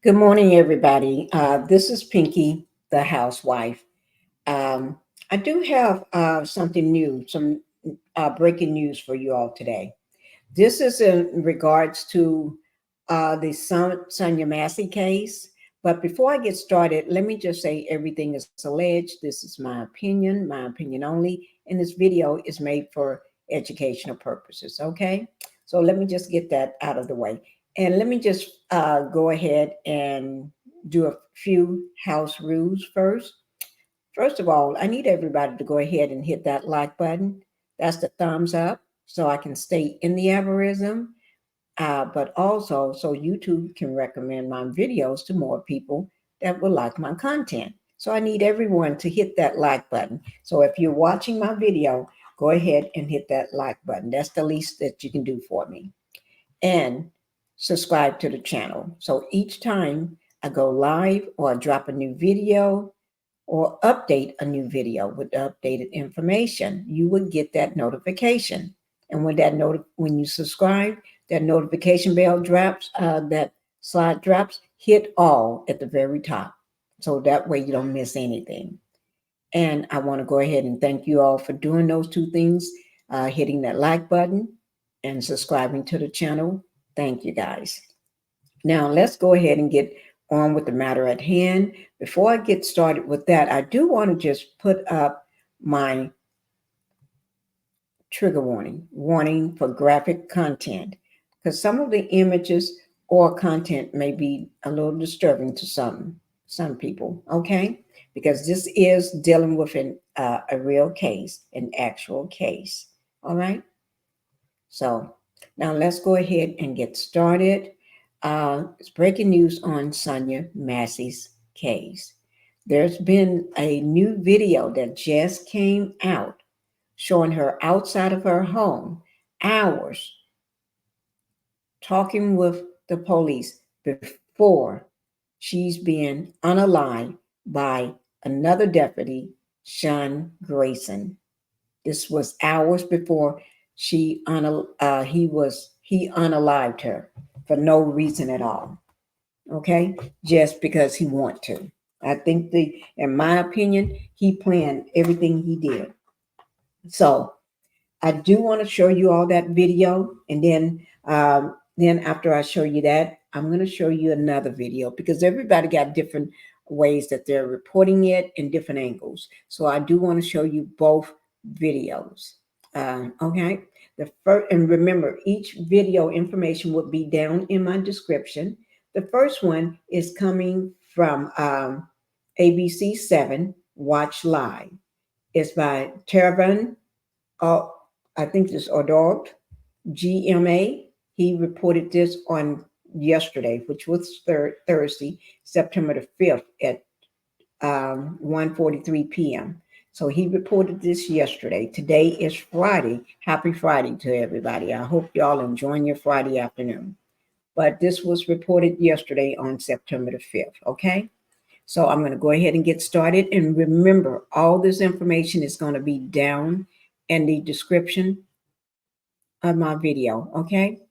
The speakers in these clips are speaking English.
Good morning, everybody. This is Pinky, the housewife. Um, I do have something new, some breaking news for you all today. This is in regards to the Sonya Massey case. But before I get started, let me just say everything is alleged. This is my opinion only, and this video is made for educational purposes. Okay, so let me just get that out of the way, and let me just go ahead and do a few house rules first. First of all, I need everybody to go ahead and hit that like button. That's the thumbs up, so I can stay in the algorithm, but also so YouTube can recommend my videos to more people that will like my content. So I need everyone to hit that like button. So if you're watching my video, go ahead and hit that like button. That's the least that you can do for me. And subscribe to the channel. So each time I go live or I drop a new video, or update a new video with updated information, you would get that notification. And when you subscribe, that notification bell drops, that slide drops, hit all at the very top. So that way you don't miss anything. And I want to go ahead and thank you all for doing those two things, hitting that like button and subscribing to the channel. Thank you guys. Now, let's go ahead and get on with the matter at hand. Before I get started with that, I do want to just put up my trigger warning for graphic content, because some of the images or content may be a little disturbing to some people, okay? Because this is dealing with a real case, an actual case, all right? So now let's go ahead and get started. It's breaking news on Sonya Massey's case. There's been a new video that just came out showing her outside of her home, hours talking with the police before she's being unalived by another deputy, Sean Grayson. This was hours before he unalived her for no reason at all. Okay, just because he want to. I think in my opinion, he planned everything he did. So I do want to show you all that video, and then after I show you that, I'm going to show you another video because everybody got different ways that they're reporting it in different angles. So I do want to show you both videos. Okay. The first, and remember, each video information will be down in my description. The first one is coming from ABC 7 Watch Live. It's by Trevor Ault, I think it's Ault, GMA. He reported this on yesterday, which was Thursday, September the 5th at 1:43 p.m. So he reported this yesterday. Today is Friday. Happy Friday to everybody. I hope y'all enjoying your Friday afternoon. But this was reported yesterday on September the 5th. Okay. So I'm going to go ahead and get started. And remember, all this information is going to be down in the description of my video. Okay.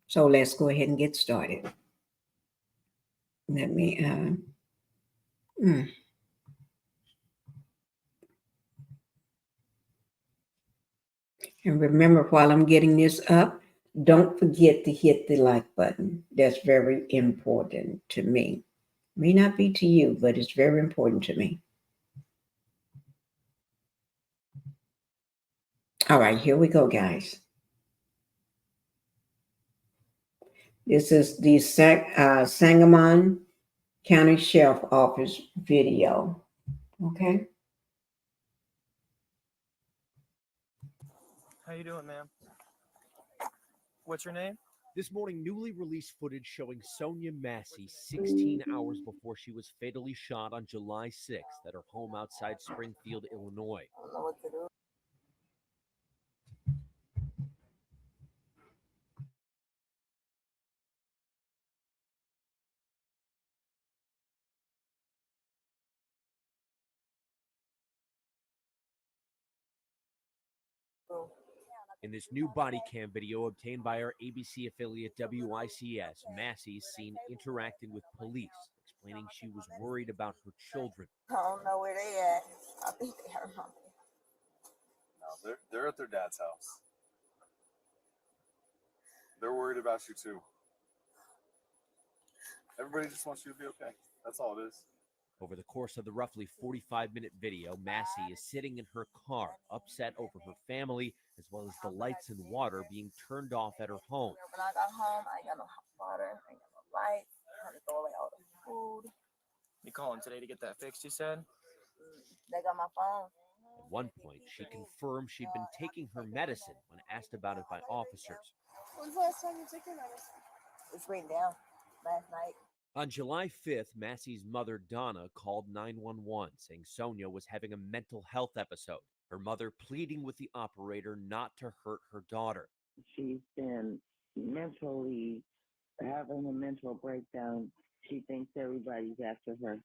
So let's go ahead and get started. Let me, and remember, while I'm getting this up, don't forget to hit the like button. That's very important to me. May not be to you, but it's very important to me. All right, here we go, guys. This is the Sangamon County Sheriff Office video. Okay. How you doing, ma'am? What's your name? This morning, newly released footage showing Sonya Massey 16 hours before she was fatally shot on July 6th at her home outside Springfield, Illinois. In this new body cam video obtained by our ABC affiliate WICS, Massey is seen interacting with police, explaining she was worried about her children. I don't know where they at. I think they hurt something. No, they're at their dad's house. They're worried about you too. Everybody just wants you to be okay. That's all it is. Over the course of the roughly 45-minute video, Massey is sitting in her car, upset over her family, as well as the lights and water being turned off at her home. When I got home, I ain't got no hot water, I ain't got no lights. I had to throw away all the food. You calling today to get that fixed, you said? They got my phone. At one point, she confirmed she'd been taking her medicine when asked about it by officers. When's the last time you took your medicine? It's written down last night. On July 5th, Massey's mother, Donna, called 911, saying Sonya was having a mental health episode, her mother pleading with the operator not to hurt her daughter. She's been mentally having a mental breakdown. She thinks everybody's after her.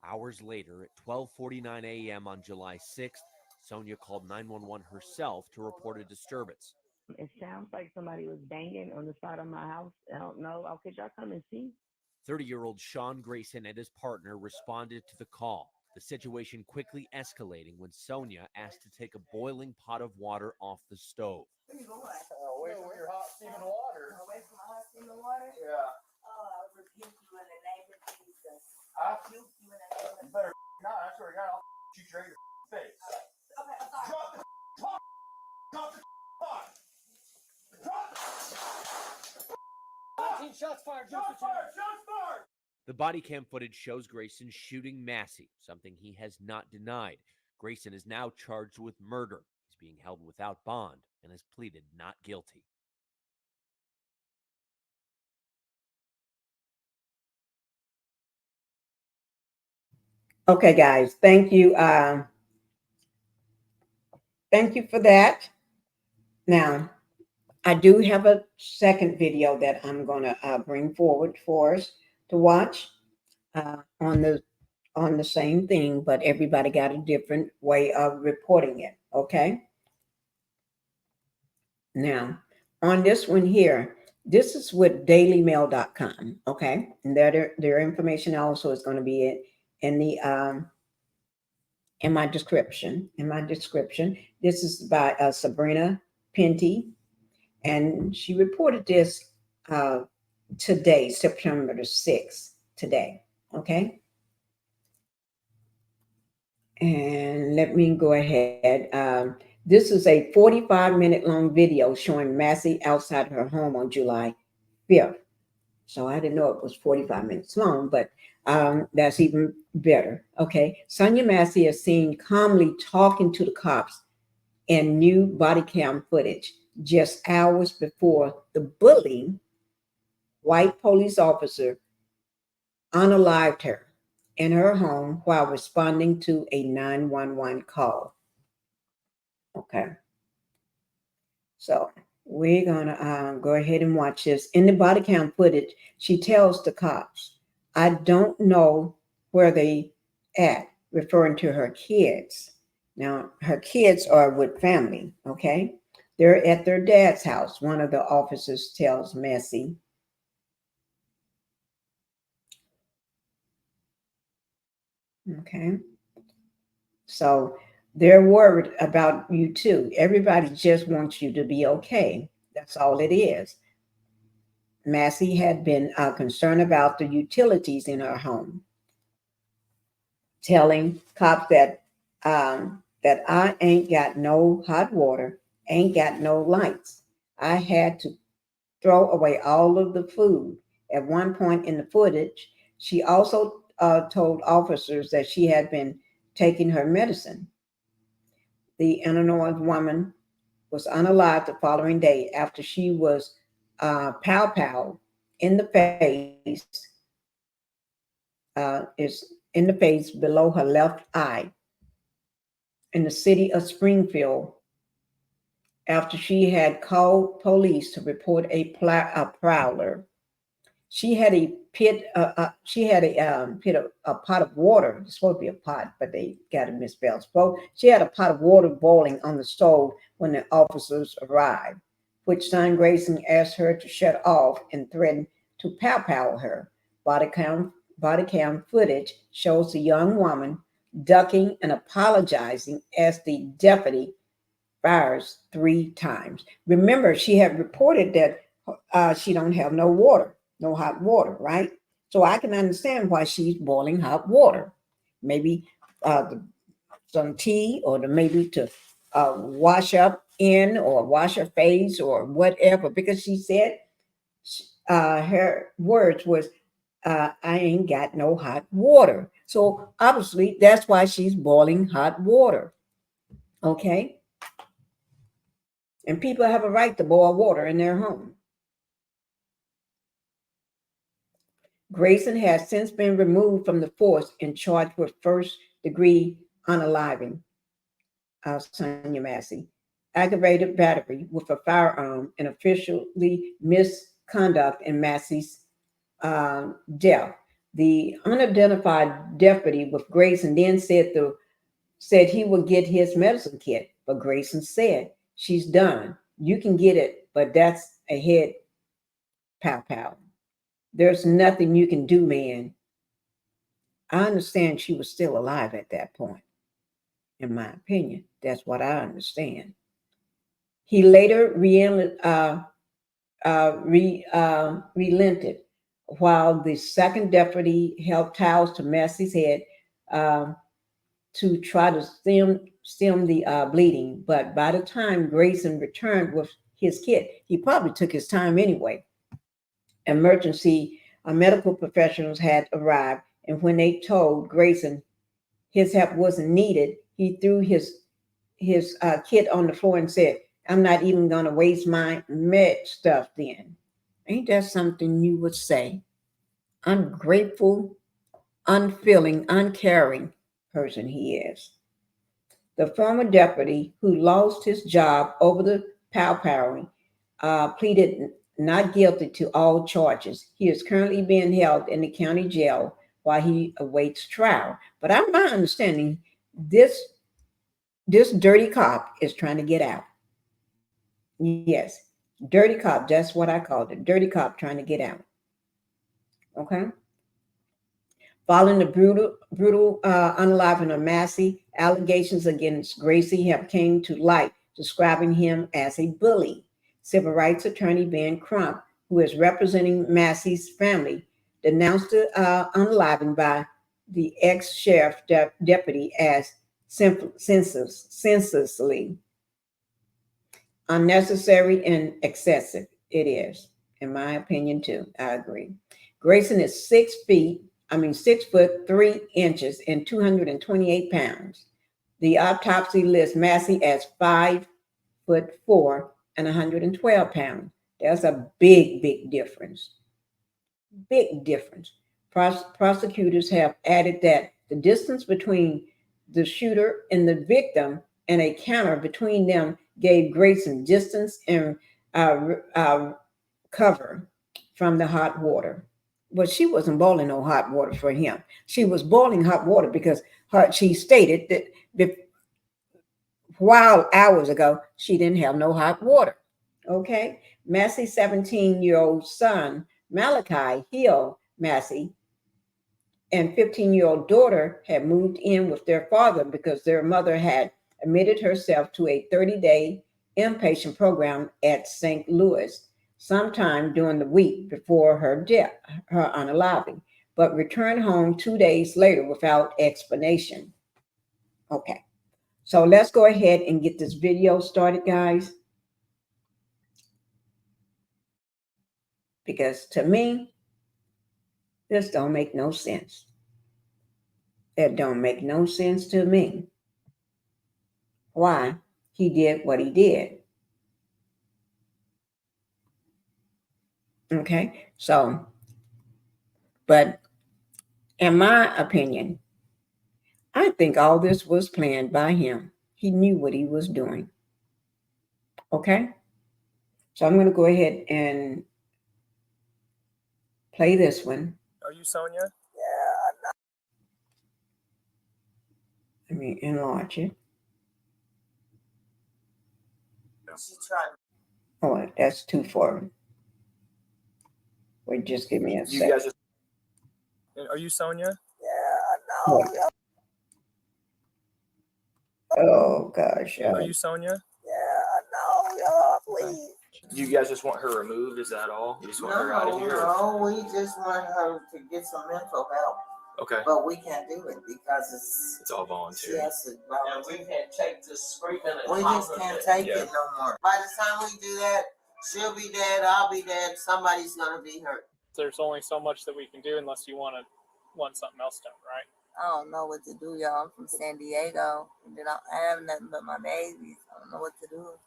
Hours later, at 12:49 a.m. on July 6th, Sonya called 911 herself to report a disturbance. It sounds like somebody was banging on the side of my house. I don't know. Oh, could y'all come and see? 30-year-old Sean Grayson and his partner responded to the call, the situation quickly escalating when Sonya asked to take a boiling pot of water off the stove. Away from your hot steaming water. Away from my hot steaming water? Yeah. Oh, I rebuke you in the name of Jesus. I Rebuke you in the name of You better not. I swear to God, I'll shoot you right in your face. Okay, I'm sorry. Drop the pot. Drop the pot. Drop the 19 shots fired. Shots fired. Shots fired. The body cam footage shows Grayson shooting Massey, something he has not denied. Grayson is now charged with murder. He's being held without bond and has pleaded not guilty. Okay, guys, thank you. Thank you for that. Now, I do have a second video that I'm going to bring forward for us to watch on the same thing, but everybody got a different way of reporting it. Okay. Now, on this one here, this is with dailymail.com. Okay. And their information also is going to be in the in my description. This is by Sabrina Penty, and she reported this today, September the 6th, today. Okay. And let me go ahead. This is a 45-minute long video showing Massey outside her home on July 5th. So I didn't know it was 45 minutes long, but that's even better. Okay. Sonya Massey is seen calmly talking to the cops in new body cam footage just hours before the bullying white police officer unalived her in her home while responding to a 911 call. Okay. So we're going to go ahead and watch this. In the body cam footage, she tells the cops, I don't know where they at, referring to her kids. Now, her kids are with family, okay? They're at their dad's house, one of the officers tells Massey. Okay. So they're worried about you too. Everybody just wants you to be okay. That's all it is. Massey had been concerned about the utilities in her home, telling cops that that I ain't got no hot water, ain't got no lights. I had to throw away all of the food. At one point in the footage, she also told officers that she had been taking her medicine. The Illinois woman was unalived the following day after she was pow in the face, is in the face below her left eye in the city of Springfield after she had called police to report a prowler. She had a pit. She had a pot of water. It's supposed to be a pot, but they got it misspelled. She had a pot of water boiling on the stove when the officers arrived, which son Grayson asked her to shut off and threatened to pow her. Body cam footage shows the young woman ducking and apologizing as the deputy fires 3 times. Remember, she had reported that she don't have no water, no hot water, right? So I can understand why she's boiling hot water. Maybe some tea, or maybe to wash up in, or wash her face, or whatever. Because she said her words was, "I ain't got no hot water." So obviously that's why she's boiling hot water. Okay. And people have a right to boil water in their home. Grayson has since been removed from the force and charged with first-degree unaliving Sonya Massey, aggravated battery with a firearm, and officially misconduct in Massey's death. The unidentified deputy with Grayson then said he would get his medicine kit, but Grayson said, "She's done. You can get it, but that's a head pow. There's nothing you can do, man." I understand she was still alive at that point. In my opinion, that's what I understand. He later relented while the second deputy held towels to Massey's head to try to stem the bleeding. But by the time Grayson returned with his kit, he probably took his time anyway. Emergency medical professionals had arrived, and when they told Grayson his help wasn't needed, he threw his kit on the floor and said, "I'm not even going to waste my med stuff then." Ain't that something you would say? Ungrateful, unfeeling, uncaring person he is. The former deputy who lost his job over the powering pleaded not guilty to all charges. He is currently being held in the county jail while he awaits trial. But I'm not understanding this dirty cop is trying to get out. Yes, dirty cop. That's what I called it. Dirty cop trying to get out. Okay. Following the brutal unaliving of Massey, allegations against Gracie have came to light, describing him as a bully. Civil rights attorney Ben Crump, who is representing Massey's family, denounced the unaliving by the ex-sheriff deputy as senselessly unnecessary and excessive. It is, in my opinion, too. I agree. Grayson is 6'3" and 228 pounds. The autopsy lists Massey as 5'4" and 112 pounds. That's a big difference. Big difference. Prosecutors have added that the distance between the shooter and the victim and a counter between them gave Grayson distance and cover from the hot water. But she wasn't boiling no hot water for him. She was boiling hot water because she stated that while hours ago, she didn't have no hot water. Okay. Massey's 17-year-old son, Malachi Hill Massey, and 15-year-old daughter had moved in with their father because their mother had admitted herself to a 30-day inpatient program at St. Louis sometime during the week before her death, her unaliving, but returned home 2 days later without explanation. Okay, so let's go ahead and get this video started, guys. Because to me, this don't make no sense. It don't make no sense to me why he did what he did. Okay, so, but in my opinion, I think all this was planned by him. He knew what he was doing. Okay, so I'm going to go ahead and play this one. Are you Sonya? Let me enlarge it. She tried. Oh, that's too far. Wait, just give me a You sec. guys just. Are you Sonya? What? Oh gosh. Are you Sonya? Please. You guys just want her removed? Is that all? You just want her out of here? No, we just want her to get some mental help. Okay. But we can't do it because It's all she voluntary. has to volunteer. we can't take this screaming and We just can't take Yeah. it no more. By the time we do that, she'll be dead, I'll be dead, somebody's gonna be hurt. There's only so much that we can do unless you want something else done, right? I don't know what to do, y'all. I'm from San Diego, and then I have nothing but my babies. I don't know what to do.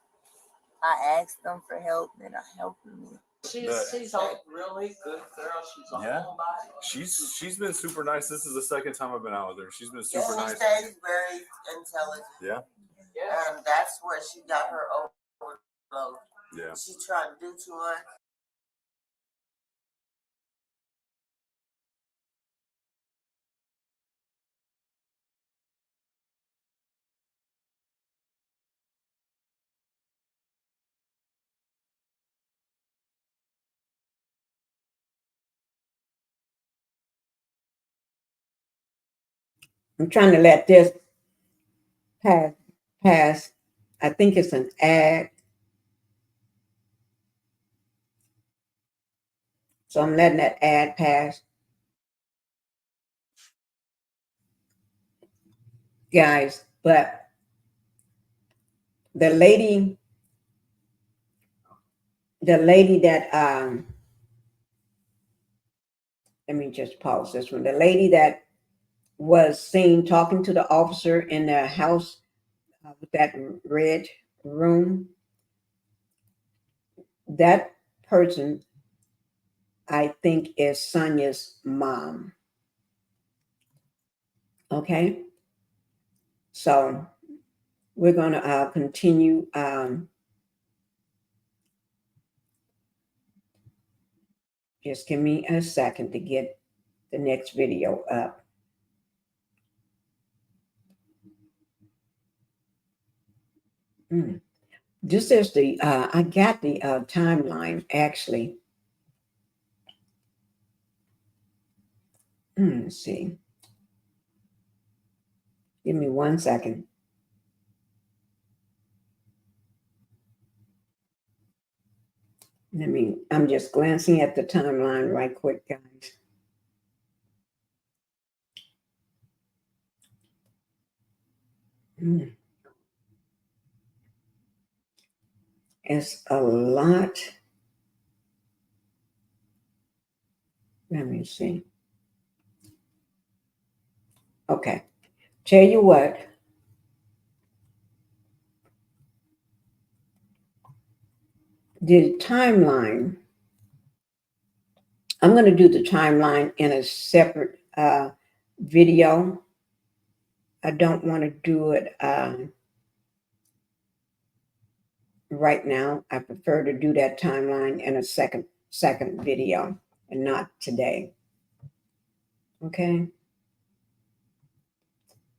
I asked them for help, and they're not helping me. She's a really good girl. She's a Yeah. homebody. She's been super nice. This is the second time I've been out with her. She's been super She nice. stays very intelligent. Yeah. Yeah. And that's where she got her overload. Yeah. She tried to do too much. I'm trying to let this pass. I think it's an ad. So I'm letting that ad pass. Guys, but the lady that let me just pause this one. The lady that was seen talking to the officer in the house with that red room, that person I think is Sonya's mom. Okay, so we're going to continue. Just give me a second to get the next video up. This is the, I got the timeline actually. Let's see. Give me 1 second. I'm just glancing at the timeline right quick, guys. It's a lot. Let me see. Okay. Tell you what. The timeline. I'm going to do the timeline in a separate video. I don't want to do it right now. I prefer to do that timeline in a second video and not today. Okay?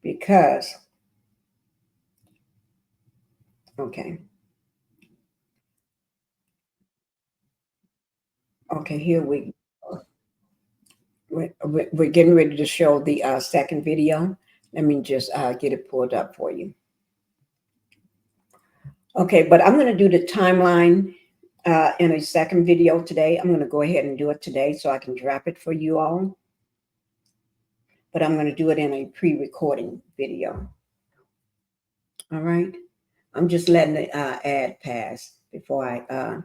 Because, okay. Okay, here we're getting ready to show the second video. Let me just get it pulled up for you. Okay, but I'm going to do the timeline in a second video today. I'm going to go ahead and do it today so I can drop it for you all. But I'm going to do it in a pre-recording video. All right. I'm just letting the ad pass before I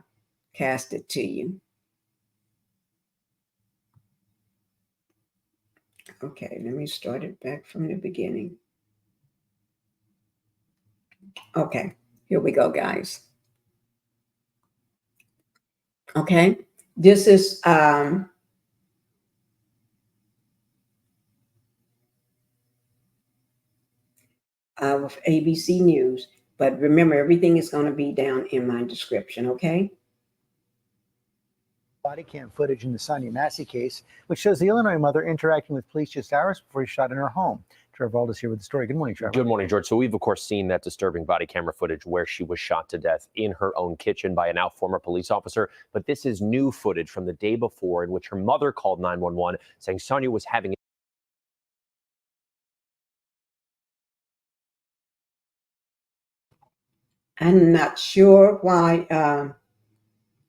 cast it to you. Okay, let me start it back from the beginning. Okay, here we go, guys. Okay, this is with ABC News, but remember, everything is going to be down in my description, okay? Body cam footage in the Sonya Massey case, which shows the Illinois mother interacting with police just hours before he shot in her home. Trevor Ault is here with the story. Good morning, Trevor. Good morning, George. So we've, of course, seen that disturbing body camera footage where she was shot to death in her own kitchen by a now former police officer. But this is new footage from the day before in which her mother called 911 saying Sonya was having I'm not sure why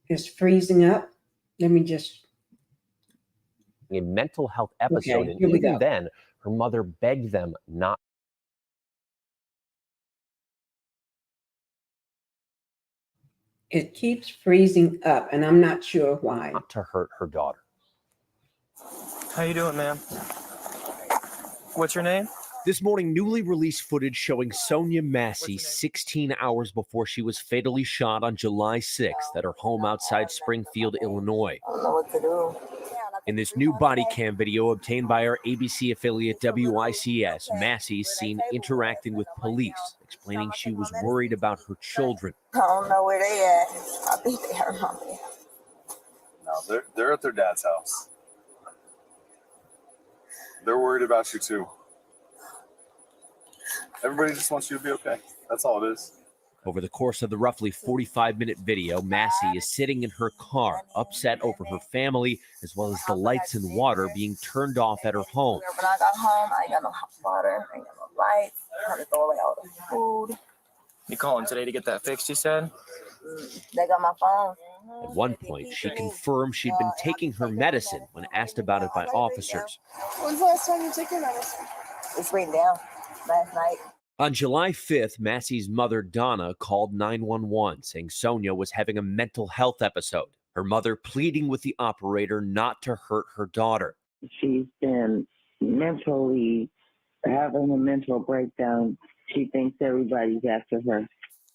it's freezing up. Let me just. a mental health episode. Okay, And here we even go. then, her mother begged them not It keeps freezing up, and I'm not sure why. to hurt her daughter. How you doing, ma'am? What's your name? This morning, newly released footage showing Sonya Massey 16 hours before she was fatally shot on July 6th at her home outside Springfield, Illinois. I don't know what to do. In this new body cam video obtained by our ABC affiliate WICS, Massey is seen interacting with police, explaining she was worried about her children. I don't know where they at. I think they are around there. No, they're at their dad's house. They're worried about you too. Everybody just wants you to be okay. That's all it is. Over the course of the roughly 45-minute video, Massey is sitting in her car, upset over her family, as well as the lights and water being turned off at her home. When I got home, I ain't got no hot water, I ain't got no lights. I had to throw away all the food. You calling today to get that fixed, you said? They got my phone. At one point, she confirmed she'd been taking her medicine when asked about it by officers. When's the last time you took your medicine? It's written down last night. On July 5th, Massey's mother, Donna, called 911, saying Sonya was having a mental health episode, her mother pleading with the operator not to hurt her daughter. She's been mentally having a mental breakdown. She thinks everybody's after her.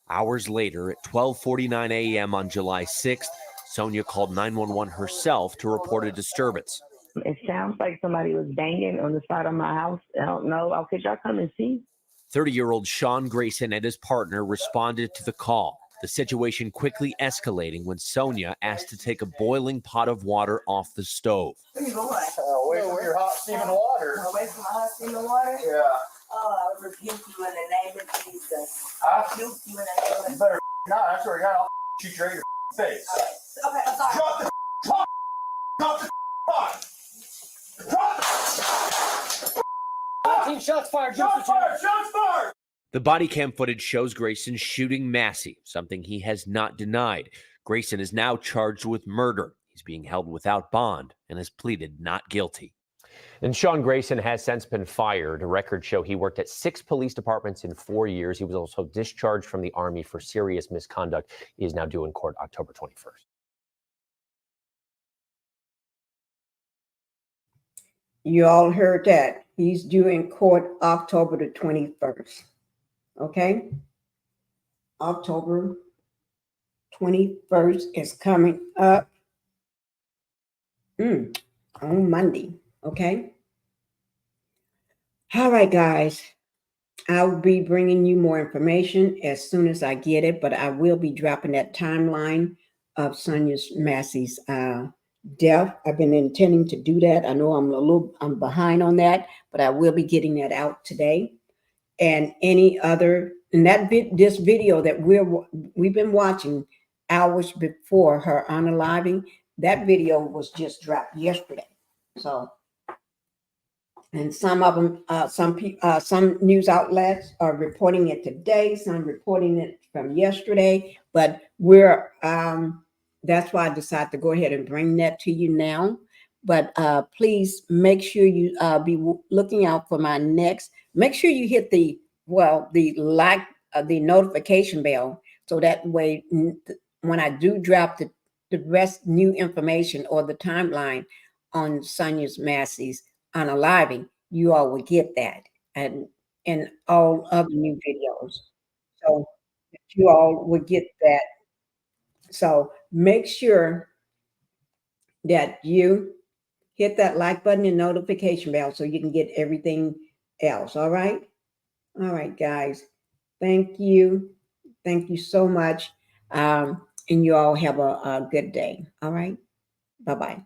Hours later, at 12:49 a.m. on July 6th, Sonya called 911 herself to report a disturbance. It sounds like somebody was banging on the side of my house. I don't know. Could y'all come and see? 30-year-old Sean Grayson and his partner responded to the call, the situation quickly escalating when Sonya asked to take a boiling pot of water off the stove. Away from your hot steaming water. Away from my hot steaming water? Yeah. Oh, I rebuke you in the name of Jesus. I Rebuke you in the name of You better not. I swear to God, I'll shoot you right in your face. Okay, I'm sorry. Drop the pot. Drop the pot. Drop the 15 shots fired. shots fired. Shots fired. The body cam footage shows Grayson shooting Massey, something he has not denied. Grayson is now charged with murder. He's being held without bond and has pleaded not guilty. And Sean Grayson has since been fired. Records show he worked at 6 police departments in 4 years. He was also discharged from the Army for serious misconduct. He is now due in court October 21st. You all heard that. He's due in court October the 21st. Okay? October 21st is coming up on Monday. Okay? All right, guys. I'll be bringing you more information as soon as I get it, but I will be dropping that timeline of Sonya Massey's death. I've been intending to do that. I know I'm behind on that, but I will be getting that out today. And any other, and this video that we've been watching hours before her unaliving, that video was just dropped yesterday. So, and some of them, some news outlets are reporting it today, some reporting it from yesterday, but that's why I decided to go ahead and bring that to you now. But please make sure you be looking out for my next. Make sure you hit the notification bell, so that way when I do drop the rest new information or the timeline on Sonya Massey's unaliving, you all will get that and all other new videos. So you all will get that. So make sure that you hit that like button and notification bell so you can get everything else. All right. All right, guys. Thank you. Thank you so much. And you all have a good day. All right. Bye-bye.